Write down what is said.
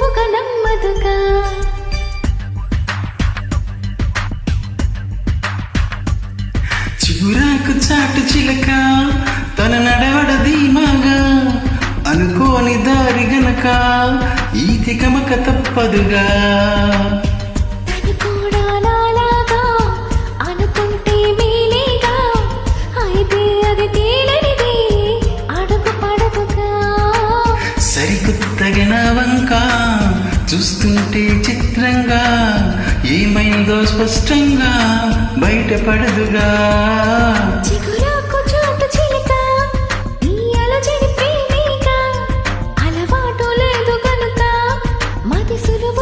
ఒక నమ్మదుగా చిగురాకు చాటు చిలక తన నడవడ ధీమాగా అనుకోని దారి గనక ఈ తికమక తప్పదుగా తను కూడా నాలాగా అనుకుంటే మేలేగా అయితే అది తేలనిది అడుగు పడదుగా సరికొత్తగిన వంక చూస్తుంటే చిత్రంగా ఏమైందో స్పష్టంగా బయటపడదుగా